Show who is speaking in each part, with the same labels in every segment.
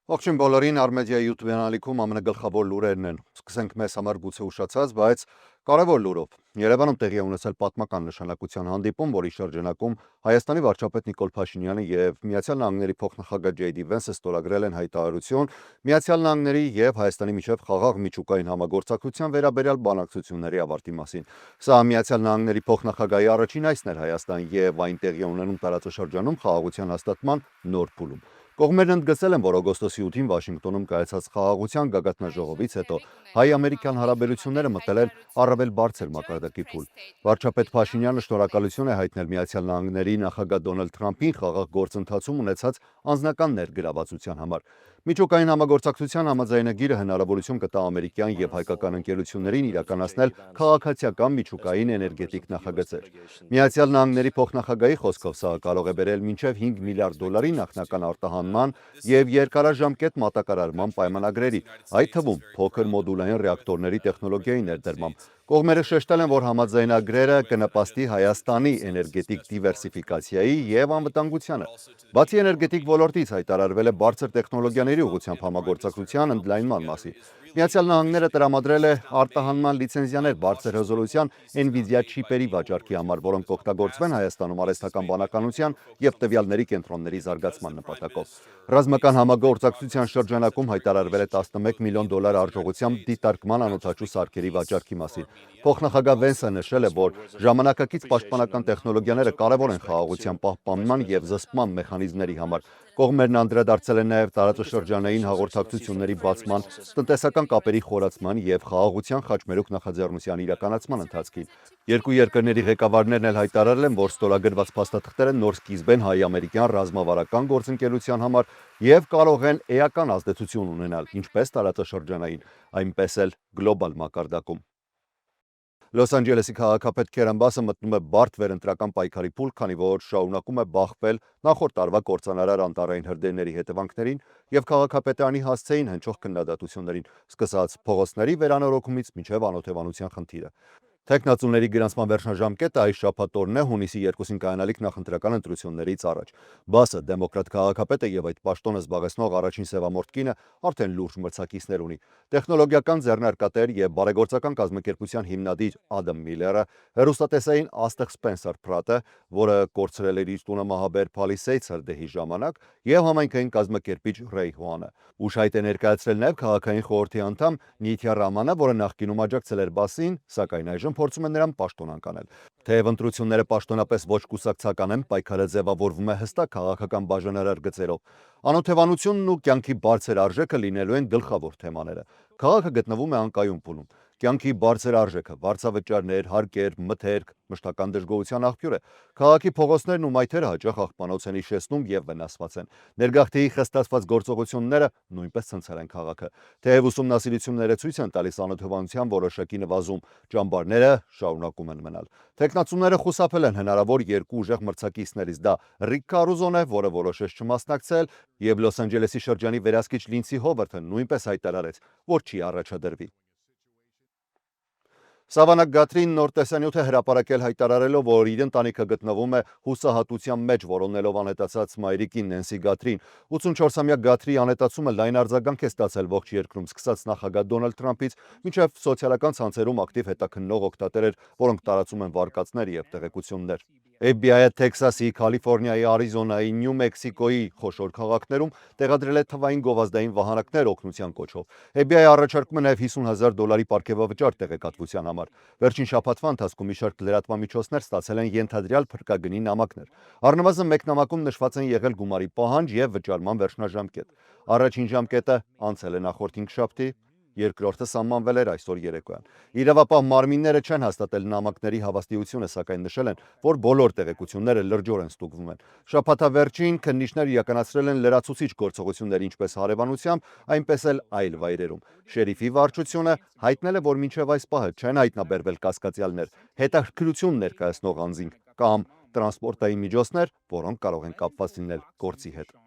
Speaker 1: Ողջույն բոլորին, Armedia YouTube kanaliքում ամենագլխավոր լուրերն են։ Սկսենք մեզ համար գուցե ուշացած, բայց կարևոր լուրով։ Երևանում տեղի է ունեցել պատմական նշանակության հանդիպում, որի շրջանակում Հայաստանի վարչապետ Նիկոլ Փաշինյանը եւ Միացյալ Նահանգների փոխնախագահ Ջեյ Դի Վենսը ստորագրել են հայտարարություն Միացյալ Նահանգների եւ Հայաստանի միջև խաղաղ միջուկային համագործակցության վերաբերյալ բանակցությունների ավարտի մասին։ Սա Միացյալ Նահանգների փոխնախագահի առաջին այցն էր Հայաստան եւ այն տեղի է ունենում տարածաշրջանում խաղաղության հաստատման նոր փուլում։ Կողմերն ընդգծել են, որ օգոստոսի 8-ին Վաշինգտոնում կայացած խաղաղության գագաթնաժողովից հետո հայ-ամերիկյան հարաբերությունները մտել են առավել բարձր մակարդակի փուլ։ Վարչապետ Փաշինյանը շնորհակալություն է հայտնել Միացյալ Նահանգների նախագահ Դոնալդ Թրամփին խաղաղ գործընթացում ունեցած անձնական ներգրավվածության համար։ Միջուկային համագործակցության համաձայնագիրը հնարավորություն կտա ամերիկյան եւ հայկական ընկերություններին իրականացնել քաղաքացիական միջուկային էներգետիկ նախագծեր։ Միացյալ Նահանգների փոխնախագահի խոսքով սա կարող է բերել մինչև 5 միլիարդ դոլարի նախնական արտահանման եւ երկարաժամկետ մատակարարման պայմանագրերի, այդ թվում փոքր մոդուլային ռեակտորների տեխնոլոգիայի ներդրմամբ։ Կողմերը շեշտել են, որ համաձայնագրերը կնպաստի Հայաստանի էներգետիկ դիվերսիֆիկացիայի եւ անվտանգությանը։ Բացի էներգետիկ ոլորտից հայտարարվել է բարձր տեխնոլոգիաների ուղղությամբ համագործակցության ընդլայնման մասին։ Միացյալ Նահանգները տրամադրել է արտահանման լիցենզիաներ բարձր ռեզոլյուցիան NVIDIA չիպերի վաճառքի համար, որոնք կօգտագործվեն Հայաստանում արհեստական բանականության եւ տվյալների կենտրոնների զարգացման նպատակով։ Ռազմական համագործակցության շրջանակում հայտարարվել է 11 միլիոն դոլար արժողությամբ դիտարկման անօդաչու սարքերի վաճառքի մասին։ Փոխնախագահ Վենսը նշել է, որ ժամանակակից պաշտպանական տեխնոլոգիաները կարևոր են խաղաղության պահպանման եւ զսպման մեխանիզմների համար։ Կողմերն անդրադարձել են նաև տարածաշրջանային հաղորդակցությունների բացման, տնտեսական կապերի խորացման եւ խաղաղության խաչմերուկ նախաձեռնության իրականացման ընթացքին։ Երկու երկրների ղեկավարներն էլ հայտարարել են, որ ստորագրված փաստաթղթերը նոր սկիզբ են հայ-ամերիկյան ռազմավարական գործընկերության համար եւ կարող են էական ազդեցություն ունենալ ինչպես տարածաշրջանային, այնպես էլ գլոբալ մակարդակում։ Լոս Անջելեսի քաղաքապետ Քերեն Բասը մտնում է բարդ վերընտրական պայքարի փուլ, քանի որ շարունակում է բախվել նախորդ տարվա կործանարար անտառային հրդեհների հետևանքներին եւ քաղաքապետարանի հասցեին հնչող քննադատություններին, սկսած փողոցների վերանորոգումից մինչեւ անօթևանության խնդիրը։ Թեկնածուների գրանցման վերջնաժամկետը այս շաբաթօրն է հունիսի 2-ին կայանալիք նախընտրական ընտրություններից առաջ։ Բասը դեմոկրատ քաղաքապետը եւ այդ պաշտոնը զբաղեցնող առաջին սևամորթ կինը արդեն լուրջ մրցակիցներ ունի։ Տեխնոլոգիական ձեռնարկատեր եւ բարեգործական կազմակերպության հիմնադիր Ադամ Միլլերը, հեռուստատեսային աստղ Սպենսեր Փրատը, որը կորցրել էր իր տունը մահաբեր Փալիսեյդս հրդեհի ժամանակ, եւ համայնքային կազմակերպիչ Ռեյ Հուանը։ Ուշ հայտ է ներկայացրել նաեւ քաղաքային խորհրդի անդամ Նիթիա Ռամանը, որը նախկինում աջակցել էր Բասին, սակայն այժմ փորձում է նրան պաշտոնանկ անել։ Թեև ընտրությունները պաշտոնապես ոչ կուսակցական են, պայքարը ձևավորվում է հստակ քաղաքական բաժանարար գծերով։ Անօթևանությունն ու կյանքի բարձր արժեքը լինելու են գլխավոր թեմաները։ Քաղաքը գտնվում է անկայուն փուլում։ Կյանքի բարձր արժեքը, վարձավճարներ, հարկեր, մթերք, մշտական դժգոհության աղբյուր է։ Քաղաքի փողոցներն ու մայթերը հաճախ աղբանոց են իջեցնում եւ վնասված են։ Ներգաղթի խստացված գործողությունները նույնպես ցնցել են քաղաքը։ Թեև ուսումնասիրությունները ցույց են տալիս անօթևանության որոշակի նվազում, ճամբարները շարունակում են մնալ։ Տեխնացուները խուսափել են հնարավոր երկու ուժեղ մրցակիցներից, դա Ռիկ Կարուզոն է, որը որոշեց չմասնակցել, եւ Լոս Անջելեսի շրջանի վերահսկիչ Լինսի Հովարդը նույնպես հայտարարեց, որ չի առաջադրվի։ Սավանակ Գաթրին նոր տեսանյութ է հրապարակել հայտարարելով, որ իր ընտանիքը գտնվում է հուսահատության մեջ, որոնելով անհետացած մայրիկին Նենսի Գաթրին։ 84-ամյա Գաթրիի անհետացումը լայն արձագանք է ստացել ողջ երկրում, սկսած նախագահ Դոնալդ Թրամփից, մինչև սոցիալական ցանցերում ակտիվ հետաքննող օգտատերեր, որոնք տարածում են վարկածներ եւ տեղեկություններ։ FBI-ը Թեքսասի, Կալիֆոռնիայի, Արիզոնայի, Նյու Մեքսիկոյի խոշոր քաղաքներում տեղադրել է թվային գովազդային վահանակներ օգնության կոչով։ FBI-ը առաջարկում է նաև $50,000 պարգևավճար տեղեկատվության համար։ Վերջին շաբաթվա ընթացքում մի շարք լրատվամիջոցներ ստացել են ենթադրյալ փրկագնի նամակներ։ Առնվազն մեկ նամակում նշված են եղել գումարի պահանջ եւ վճարման վերջնաժամկետ։ Առաջին ժամկետը անցել է նախորդ 5 շաբթի, երկրորդը սահմանվել էր այսօր երեկոյան։ Իրավապահ մարմինները չեն հաստատել նամակների հավաստիությունը, սակայն նշել են, որ բոլոր տեղեկությունները լրջորեն ստուգվում են։ Շաբաթավերջին քննիչներ իրականացրել են լրացուցիչ գործողություններ ինչպես հարևանությամբ, այնպես էլ այլ վայրերում։ Շերիֆի վարչությունը հայտնել է, որ մինչև այս պահը չեն հայտնաբերվել կասկածյալներ, հետաքրքրություն ներկայացնող անձինք կամ տրանսպորտային միջոցներ, որոնք կարող են կապված լինել գործի հետ։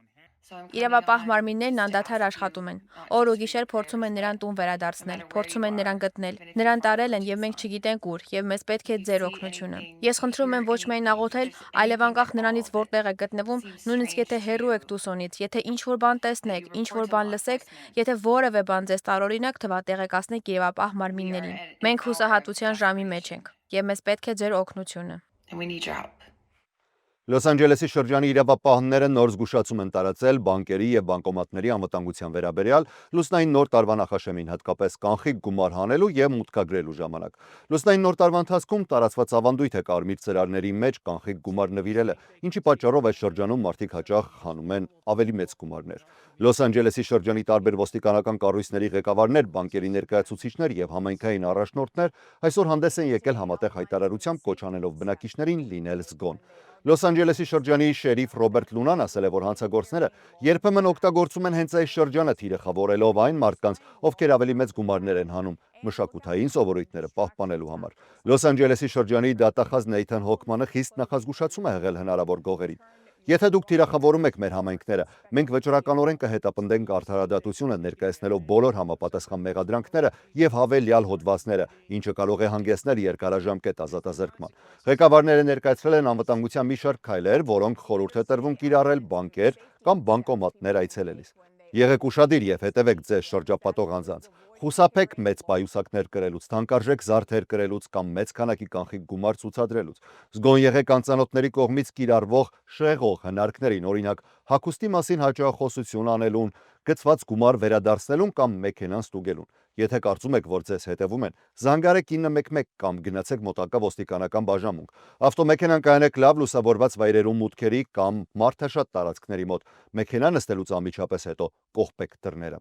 Speaker 2: Իրավապահ մարմիններն անդադար աշխատում են։ Օր ու գիշեր փորձում են նրան տուն վերադարձնել, փորձում են նրան գտնել։ Նրան տարել են եւ մենք չգիտենք ուր, եւ մեզ պետք է ձեր օգնությունը։ Ես խնդրում եմ ոչ միայն աղոթել, այլև անկախ նրանից որտեղ է գտնվում, նույնիսկ եթե հեռու եք Տուսոնից, եթե ինչ-որ բան տեսնեք, ինչ-որ բան լսեք, եթե որևէ բան ձեզ տարօրինակ թվա, տեղեկացնեք իրավապահ մարմիններին։ Մենք հուսահատության ժամի մեջ ենք, եւ մեզ պետք է ձեր օգնությունը։
Speaker 1: Լոս Անջելեսի շրջանի իրավապահները նոր զգուշացում են տարածել բանկերի եւ բանկոմատների անվտանգության վերաբերյալ լուսնային նոր տարվա նախաշեմին, հատկապես կանխիկ գումար հանելու եւ մուտքագրելու ժամանակ։ Լուսնային նոր տարվա ընթացքում տարածված ավանդույթ է կարմիր ծրարների մեջ կանխիկ գումար նվիրելը, ինչի պատճառով այս շրջանում մարդիկ հաճախ հանում են ավելի մեծ գումարներ։ Լոս Անջելեսի շրջանի տարբեր ոստիկանական կառույցների ղեկավարներ, բանկերի ներկայացուցիչներ եւ համայնքային առաջնորդներ այսօր հանդես են եկել համատեղ հայտարարությամբ կոչ անելով բնակիչներին լինել զգոն։ Լոս Անջելեսի շրջանի շերիֆ Ռոբերտ Լունան ասել է, որ հանցագործները երբեմն օգտագործում են հենց այս շրջանը թիրախավորելով այն մարդկանց, ովքեր ավելի մեծ գումարներ են հանում մշակութային սովորույթները պահպանելու համար։ Լոս Անջելեսի շրջանի դատախազ Նեյթան Հոքմանը խիստ նախազգուշացում է եղել հնարավոր գողերին։ Եթե դուք թիրախավորում եք մեր համայնքները, մենք վճռականորեն կհետապնդենք արդարադատությունը ներկայացնելով բոլոր համապատասխան մեղադրանքները եւ հավելյալ հոդվածները, ինչը կարող է հանգեցնել երկարաժամկետ ազատազրկման։ Ղեկավարները ներկայացրել են անվտանգության մի շարք քայլեր, որոնք խորհուրդ է տրվում կիրառել բանկեր կամ բանկոմատներ այցելելիս։ Եղեք ուշադիր եւ հետևեք ձեզ շրջապատող անձանց։ Խուսափեք մեծ պայուսակներ կրելուց, թանկարժեք զարդեր կրելուց կամ մեծ քանակի կանխիկ գումար ցուցադրելուց։ Զգոն եղեք անծանոթների կողմից կիրառվող շեղող հնարքներին, օրինակ հագուստի մասին հաճախոսություն անելուն, գծված գումար վերադարձնելուն կամ մեքենան ստուգելուն։ Եթե կարծում եք, որ ձեզ հետևում են, զանգարեք 911 կամ գնացեք մոտակա ոստիկանական բաժանմունք։ Ավտոմեքենան կայանեք լավ լուսավորված վայրերում, մուտքերի կամ մարդաշատ տարածքների մոտ։ Մեքենա նստելուց անմիջապես հետո կողպեք դռները։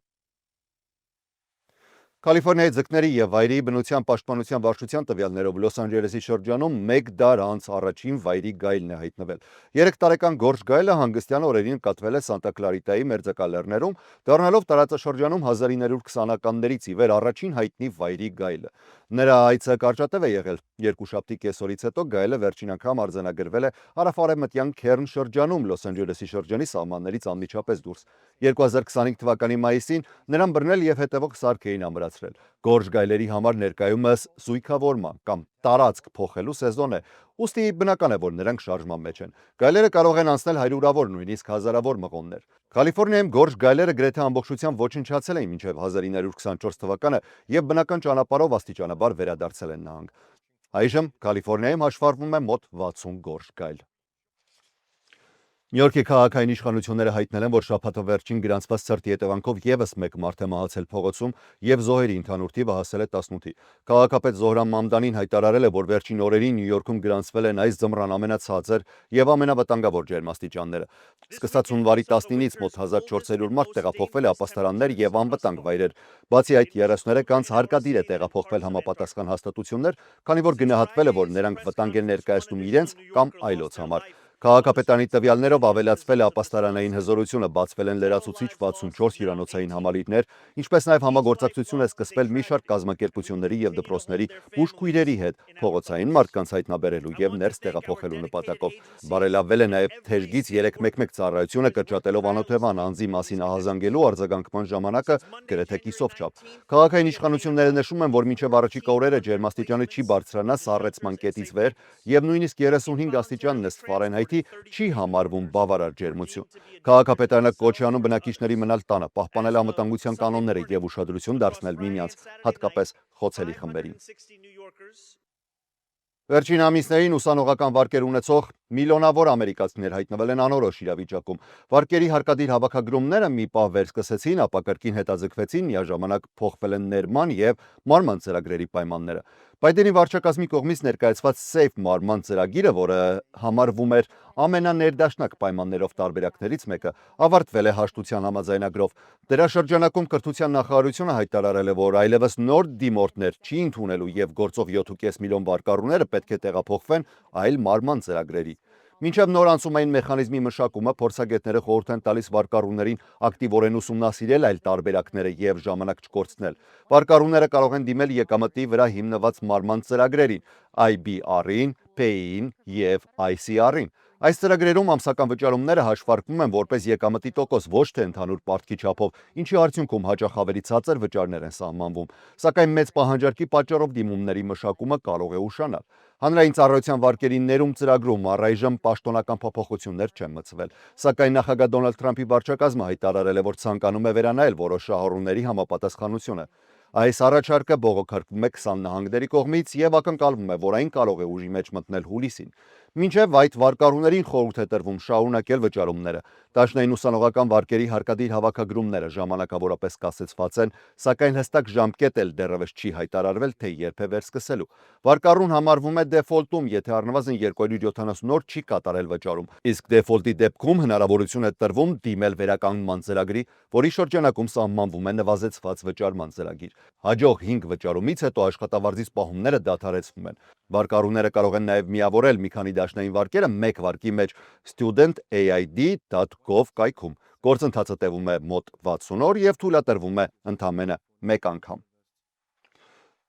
Speaker 1: Կալիֆորնիայի ձկների եւ վայրի բնության պաշտպանության վարչության տվյալներով Լոս Անջելեսի շրջանում 1 դար անց առաջին վայրի գայլն է հայտնվել։ 3 տարեկան գորշ գայլը հանգստյան օրերին կատվել է Սանտա Կլարիտայի մերձակա դառնալով տարածաշրջանում 1920-ականներից ի վեր առաջին հայտնի վայրի գայլը։ Նրա այցը կարճատև է եղել։ Երկուշաբթի կեսօրից հետո գայլը վերջին անգամ արձանագրվել է հարավարևմտյան Քերն շրջանում Լոս Անջելեսի շրջանի սահմաններից անմիջապես դուրս։ 2025 թվականի մայիսին նրան բռնել եւ հետևող սարք էին ամրացրել։ Գորշ գայլերի համար ներկայումս զույգավորման կամ տարածք փոխելու սեզոն է, ուստի բնական է, որ նրանք շարժման մեջ են։ Գայլերը կարող են անցնել հարյուրավոր, նույնիսկ հազարավոր մղոններ։ Կալիֆորնիայում գորշ գայլերը գրեթե ամբողջությամբ ոչնչացել էին մինչև 1924 թվականը եւ բնական ճանապարհով աստիճանաբար վերադարձել են նահանգ։ Այժմ Կալիֆորնիայում հաշվառվում է մոտ 60 գորշ գայլ։ Նյու Յորքի քաղաքային իշխանությունները հայտնել են, որ շաբաթը վերջին գրանցված ցրտի հետևանքով եւս մեկ մարդ է մահացել փողոցում եւ զոհերի ընդհանուր թիվը հասել է 18-ի։ Քաղաքապետ Զոհրան Մամդանին հայտարարել է, որ վերջին օրերին Նյու Յորքում գրանցվել են այս ձմռան ամենացածր եւ ամենավտանգավոր ջերմաստիճանները։ Սկսած հունվարի 19-ից մոտ 1400 մարդ տեղափոխվել է ապաստարաններ եւ անվտանգ վայրեր։ Բացի այդ 33 անց հարկադիր է տեղափոխվել համապատասխան հաստատություններ, քանի որ գնահատվել է, որ նրանք վտանգ են ներկայացնում իրենց կամ այլոց համար։ Քաղաքապետարանի տվյալներով ավելացվել է ապաստարանային հզորությունը, բացվել են լրացուցիչ 64 հյուրանոցային համալիրներ, ինչպես նաև համագործակցություն է սկսվել մի շարք կազմակերպությունների եւ դպրոցների բուժքույրերի հետ փողոցային մարդկանց հայտնաբերելու եւ ներս տեղափոխելու նպատակով։ Բարելավվել է նաև թեժգից 311 ծառայությունը, կրճատելով անօթևան անձի մասին ահազանգելու արձագանքման ժամանակը գրեթե կիսով չափ։ Քաղաքային իշխանությունները նշում են, որ մինչև առաջիկա օրերը ջերմաստիճանը չի բարձրանա սառեցման կետից վեր եւ նույնիսկ 35 աստիճան նստ Ֆարենհայթի չի համարվում բավարար ջերմություն։ Քաղաքապետարանը կոչ է անում բնակիչների մնալ տանը, պահպանել անվտանգության կանոնները եւ ուշադրություն դարձնել միմյանց, հատկապես խոցելի խմբերին։ Վերջին ամիսներին ուսանողական վարկեր ունեցող միլիոնավոր ամերիկացիներ հայտնվել են անորոշ իրավիճակում։ Վարկերի հարկադիր հավաքագրումները մի պահ վերսկսեցին, ապա կրկին հետաձգվեցին, միաժամանակ փոխվել են ներման եւ մարման ծրագրերի պայմանները։ Բայդենի վարչակազմի կողմից ներկայացված Safe մարման ծրագիրը, որը համարվում էր ամենաներդաշնակ պայմաններով տարբերակներից մեկը, ավարտվել է հաշտության համաձայնագրով։ Դրա շրջանակում կրթության նախարարությունը հայտարարել է, որ այլևս նոր դիմորդներ չի ընդունելու եւ գործող 7.5 միլիոն վարկառուները պետք է տեղափոխվեն այլ մարման ծրագրերի։ Մինչև նոր անցումային մեխանիզմի մշակումը փորձագետները խորհուրդ են տալիս վարկառուներին ակտիվորեն ուսումնասիրել այլ տարբերակները եւ ժամանակ չկորցնել։ Վարկառուները կարող են դիմել եկամտի վրա հիմնված մարման ծրագրերին, IBR-ին, PAY-ին եւ ICR-ին։ Այս ծրագրերում ամսական վճարումները հաշվարկվում են որպես եկամտի տոկոս, ոչ թե ընդհանուր պարտքի չափով, ինչի արդյունքում հաճախ ավելի ցածր վճարներ են սահմանվում, սակայն մեծ պահանջարկի պատճառով դիմումների մշակումը կարող է ուշանալ։ Հանրային ծառայության վարկերի ներում ծրագրում առայժմ պաշտոնական փոփոխություններ չեն մտցվել, սակայն նախագահ Դոնալդ Թրամփի վարչակազմը հայտարարել է, որ ցանկանում է վերանայել որոշ շահառուների համապատասխանությունը։ Այս առաջարկը բողոքարկվում է 20 նահանգների կողմից եւ ակնկալվում է, որ այն կարող է ուժի մեջ մտնել հուլիսին։ Մինչև այդ վարկառուներին խորհուրդ է տրվում շարունակել վճարումները։ Դաշնային ուսանողական վարկերի հարկադիր հավաքագրումները ժամանակավորապես կասեցված են, սակայն հստակ ժամկետ էլ դեռևս չի հայտարարվել, թե երբ է վերսկսելու։ Վարկառուն համարվում է դեֆոլտում, եթե առնվազն 270 օր չի կատարել վճարում, իսկ դեֆոլտի դեպքում հնարավորություն է տրվում դիմել վերականգնման ծրագրի, որի շրջանակում սահմանվում է նվազեցված վճարման ծրագիր։ Հաջող 5 վճարումից հետո աշխատավարձից պահումները դադարեցվում են։ Վարկառուները կարող են նաև միավորել մի քանի դաշնային վարկերը մեկ վարկի մեջ studentaid.gov կայքում։ Գործընթացը տևում է մոտ 60 օր եւ թույլատրվում է ընդամենը մեկ անգամ։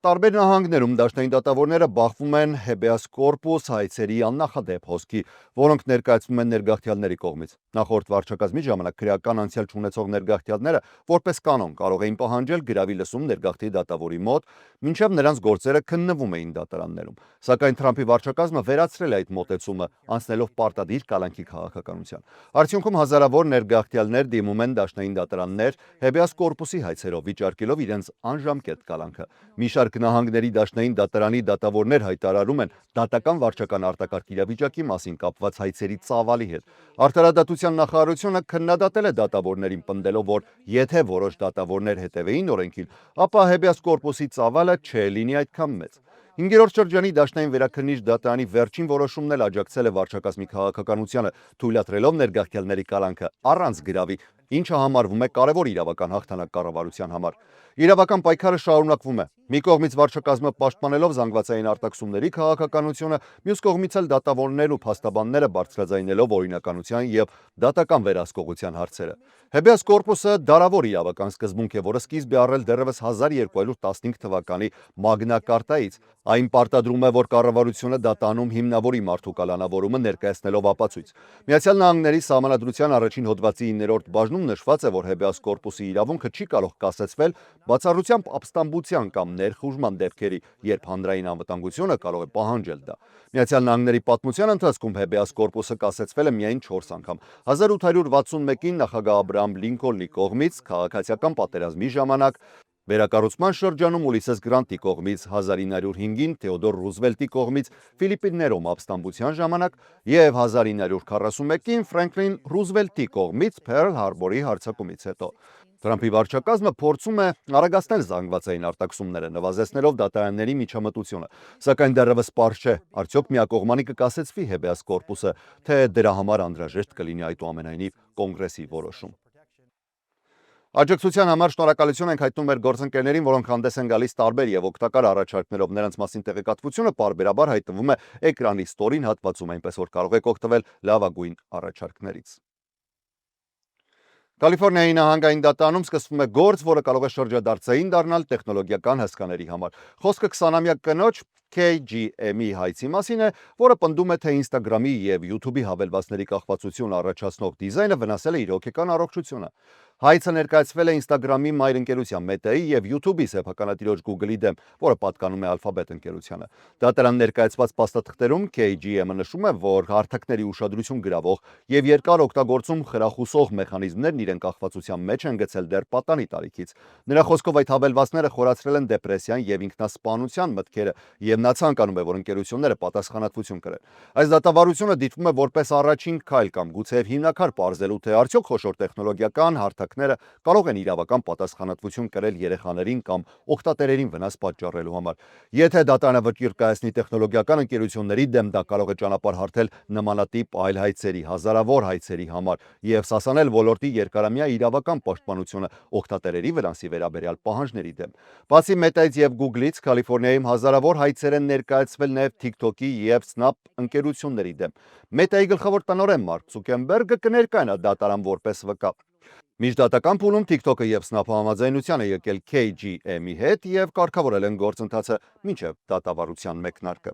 Speaker 1: Տարբեր նահանգներում դաշնային դատավորները բախվում են habeas corpus հայցերի աննախադեպ հոսքի, որոնք ներկայացվում են ներգաղթյալների կողմից։ Նախորդ վարչակազմի ժամանակ քրեական անցյալ չունեցող ներգաղթյալները որպես կանոն կարող էին պահանջել գրավի լսում ներգաղթի դատավորի մոտ, մինչև նրանց գործերը քննվում էին դատարաններում։ Սակայն Թրամփի վարչակազմը վերացրել է այդ մոտեցումը, անցնելով պարտադիր կալանքի քաղաքականության։ Արդյունքում հազարավոր ներգաղթյալներ դիմում են դաշնային դատարաններ habeas corpus-ի հայցերով, վիճարկելով իրենց անժամկետ կալանքը։ Մի շարք նահանգների դաշնային դատարանի դատավորներ հայտարարում են դատական վարչական արտակարգ իրավիճակի մասին կապված հայցերի ծավալի հետ։ Արդարադատության նախարարությունը քննադատել է դատավորներին, պնդելով, որ եթե որոշ դատավորներ հետևեին օրենքին, ապա habeas corpus-ի ծավալը չէ լինի այդքան մեծ։ 5-րդ շրջանի դաշնային վերաքննիչ դատարանի վերջին որոշումն էլ աջակցել է վարչակազմի քաղաքականությանը, թույլատրելով ներգաղթյալների կալանքը առանց գրավի, ինչը համարվում է կարևոր իրավական հաղթանակ կառավարության համար։ Իրավական պայքարը շարունակվում է։ Մի կողմից վարչակազմը պաշտպանելով զանգվածային արտաքսումների քաղաքականությունը, մյուս կողմից էլ դատավորներն ու փաստաբանները բարձրաձայնելով օրինականության եւ դատական վերահսկողության հարցերը։ Habeas corpus-ը դարավոր իրավական սկզբունք է, որը սկիզբ է առել դեռևս 1215 թվականի Մագնա Կարտայից։ Այն պարտադրում է, որ կառավարությունը դատանում հիմնավորի մարդու կալանավորումը ներկայացնելով ապացույց։ Միացյալ Նահանգների Սահմանադրության առաջին հոդվածի 9-րդ բաժնում նշված է, որ habeas corpus-ի իրավունքը չի կարող կասեցվել բացառությամբ ապստամբության կամ ներխուժման դեպքերի, երբ հանրային անվտանգությունը կարող է պահանջել դա։ Միացյալ Նահանգների պատմության ընթացքում habeas corpus-ը կասեցվել է միայն 4 անգամ։ 1861-ին նախագահ Աբրահամ Լինքոլնի կողմից քաղաքացիական պատերազմի ժամանակ, վերակառուցման շրջանում Ուլիսես Գրանտի կողմից, 1905-ին Թեոդոր Ռուզվելտի կողմից Ֆիլիպիններում ապստամբության ժամանակ եւ 1941-ին Ֆրանկլին Ռուզվելտի կողմից Փերլ Հարբորի հարձակումից հետո։ Թրամփի վարչակազմը փորձում է արագացնել զանգվածային արտաքսումները, նվազեցնելով դատարանների միջամտությունը, սակայն դեռևս պարզ չէ, արդյոք միակողմանի կկասեցվի habeas corpus-ը, թե դրա համար անհրաժեշտ կլինի այդուամենայնիվ կոնգրեսի որոշում։ Աջակցության համար շնորհակալություն ենք հայտնում մեր գործընկերներին, որոնք հանդես են գալիս տարբեր եւ օգտակար առաջարկներով։ Նրանց մասին տեղեկատվությունը պարբերաբար հայտնվում է էկրանի ստորին հատվածում, այնպես որ կարող եք օգտվել լավագույն առաջարկներից։ Կալիֆորնիայի նահանգային դատարանում սկսվում է գործ, որը կարող է շրջադարձային դառնալ տեխնոլոգիական հսկաների համար։ Խոսքը 20-ամյա կնոջ KGM-ի հայցի մասին է, որը պնդում է, թե Instagram-ի եւ YouTube-ի հավելվածների կախվածություն առաջացնող դիզայնը վնասել է իր հոգեկան առողջությունը։ Հայցը ներկայացվել է Instagram-ի մայր ընկերության Meta-ի եւ YouTube-ի սեփականատիրոջ Google-ի դեմ, որը պատկանում է Alphabet ընկերությանը։ Դատարան ներկայացված փաստաթղթերում KGM-ը նշում է, որ հարթակների ուշադրություն գրավող եւ երկար օգտագործում խրախուսող մեխանիզմներն իրեն կախվածության մեջ են գցել դեռ պատանի տարիքից։ Նրա խոսքով այդ հավելվածները խորացրել են դեպրեսիան եւ ինքնասպանության մտքերը, եւ նա ցանկանում է, որ ընկերությունները պատասխանատվություն կրեն։ Այս դատավարությունը դիտվում է որպես առաջին քայլ կամ գուցեև հիմնակար պարզելու, թե արդյոք խոշոր տեխնոլոգիական հարթակները կարող են իրավական պատասխանատվություն կրել երեխաներին կամ օգտատերերին վնաս պատճառելու համար։ Եթե դատարանը վճիռ կայացնի տեխնոլոգիական ընկերությունների դեմ, դա կարող է ճանապարհ հարթել նմանատիպ այլ հայցերի, հազարավոր հայցերի համար եւ սասանել ոլորտի երկարամյա իրավական պաշտպանությունը օգտատերերի վնասի վերաբերյալ պահանջների դեմ։ Բացի Meta-ից եւ Google-ից, Կալիֆոռնիայում հազարավոր հայցեր են ներկայացվել նաեւ TikTok-ի եւ Snap ընկերությունների դեմ։ Meta-ի գլխավոր տնօրեն Մարկ Ցուկերբերգը կներկայանա դատարան որպես վկա։ Միջդատական փուլում TikTok-ը եւ Snap-ը համաձայնության է եկել KGM-ի հետ եւ կարգավորել են գործընթացը մինչեւ դատավարության մեկնարկը։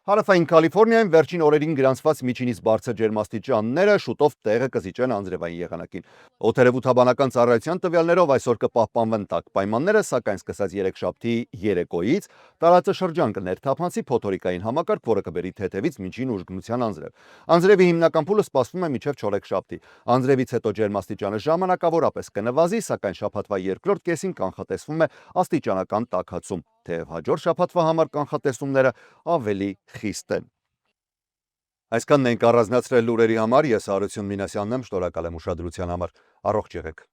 Speaker 1: Հարավային Կալիֆոռնիայում վերջին օրերին գրանցված միջինից բարձր ջերմաստիճանները շուտով տեղը կզիջեն անձրևային եղանակին։ Օդերևութաբանական ծառայության տվյալներով այսօր կպահպանվեն տաք պայմանները, սակայն սկսած երեքշաբթի երեկոյից տարածաշրջան կներթափանցի փոթորիկային համակարգ, որը կբերի թեթևից միջին ուժգնության անձրև։ Անձրևի հիմնական փուլը սպասվում է մինչև չորեքշաբթի։ Անձրևից հետո ջերմաստիճանը ժամանակավորապես կնվազի, սակայն շաբաթվա երկրորդ կեսին կանխատեսվում է աստիճանական տաքացում, թեև հաջորդ շաբաթվա համար կանխատեսումները ավելի խիստ են։ Այսքանն ենք առանձնացրել լուրերի համար, ես Հարություն Մինասյանն եմ, շնորհակալ եմ ուշադրության համար, առողջ եղեք։